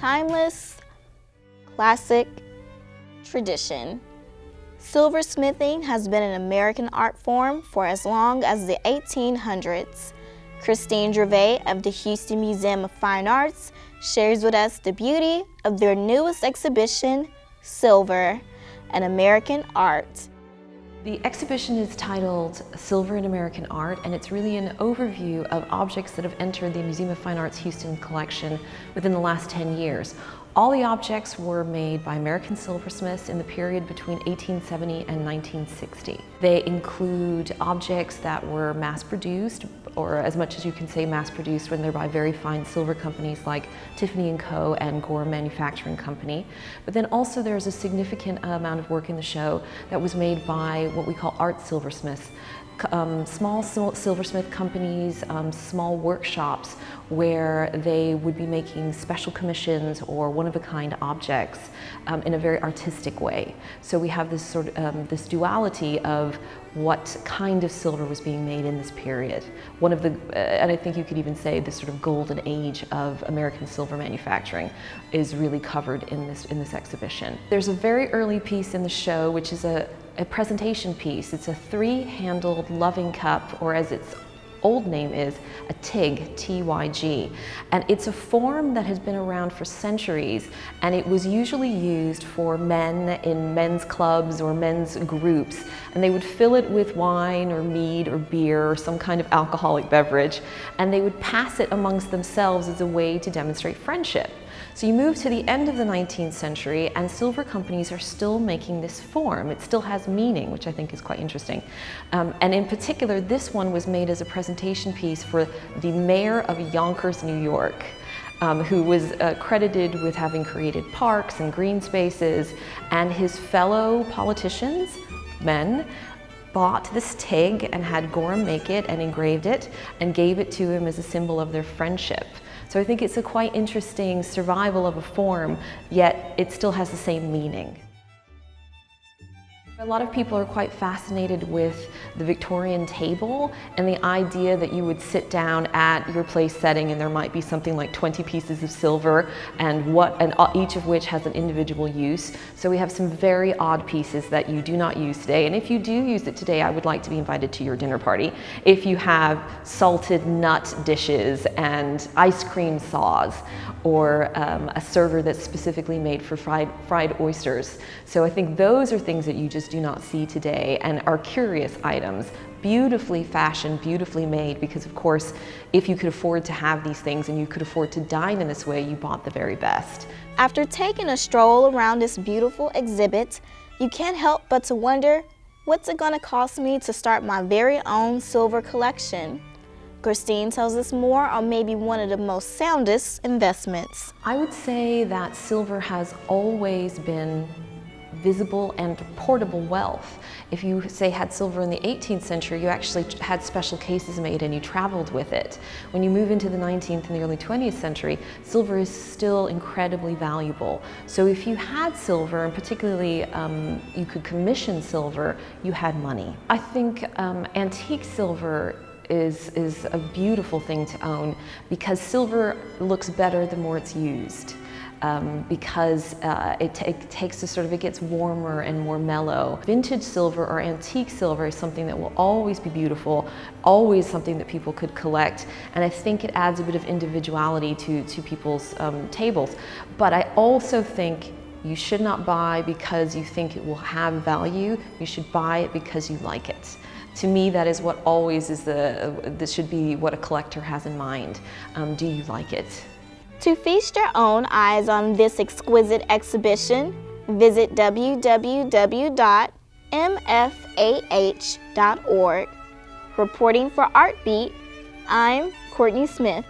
Timeless, classic, tradition. Silversmithing has been an American art form for as long as the 1800s. Christine Gervais of the Houston Museum of Fine Arts shares with us the beauty of their newest exhibition, Silver, an American Art. The exhibition is titled Silver in American Art, and it's really an overview of objects that have entered the Museum of Fine Arts Houston collection within the last 10 years. All the objects were made by American silversmiths in the period between 1870 and 1960. They include objects that were mass-produced, or as much as you can say mass-produced when they're by very fine silver companies like Tiffany & Co. and Gorham Manufacturing Company. But then also there's a significant amount of work in the show that was made by what we call art silversmiths. Small silversmith companies, small workshops where they would be making special commissions or one-of-a-kind objects in a very artistic way. So we have this sort of this duality of what kind of silver was being made in this period. One of the, and I think you could even say this sort of golden age of American silver manufacturing is really covered in this exhibition. There's a very early piece in the show which is a presentation piece. It's a three-handled loving cup, or as its old name is, a TIG, T-Y-G. And it's a form that has been around for centuries, and it was usually used for men in men's clubs or men's groups. And they would fill it with wine or mead or beer or some kind of alcoholic beverage, and they would pass it amongst themselves as a way to demonstrate friendship. So you move to the end of the 19th century and silver companies are still making this form. It still has meaning, which I think is quite interesting. And in particular, this one was made as a presentation piece for the mayor of Yonkers, New York, who was credited with having created parks and green spaces, and his fellow politicians, men, bought this TIG and had Gorham make it and engraved it and gave it to him as a symbol of their friendship. So I think it's a quite interesting survival of a form, yet it still has the same meaning. A lot of people are quite fascinated with the Victorian table and the idea that you would sit down at your place setting and there might be something like 20 pieces of silver and each of which has an individual use. So we have some very odd pieces that you do not use today, and if you do use it today, I would like to be invited to your dinner party. If you have salted nut dishes and ice cream saws, or a server that's specifically made for fried oysters. So I think those are things that you just do not see today and are curious items, beautifully fashioned, beautifully made, because of course, if you could afford to have these things and you could afford to dine in this way, you bought the very best. After taking a stroll around this beautiful exhibit, you can't help but to wonder, what's it gonna cost me to start my very own silver collection? Christine tells us more on maybe one of the most soundest investments. I would say that silver has always been visible and portable wealth. If you say had silver in the 18th century, you actually had special cases made and you traveled with it. When you move into the 19th and the early 20th century, silver is still incredibly valuable. So if you had silver, and particularly you could commission silver, you had money. I think antique silver is a beautiful thing to own because silver looks better the more it's used. Because it takes a sort of, it gets warmer and more mellow. Vintage silver or antique silver is something that will always be beautiful, always something that people could collect, and I think it adds a bit of individuality to people's tables. But I also think you should not buy because you think it will have value. You should buy it because you like it. To me, that is what always is this should be what a collector has in mind. Do you like it? To feast your own eyes on this exquisite exhibition, visit www.mfah.org. Reporting for Artbeat, I'm Courtney Smith.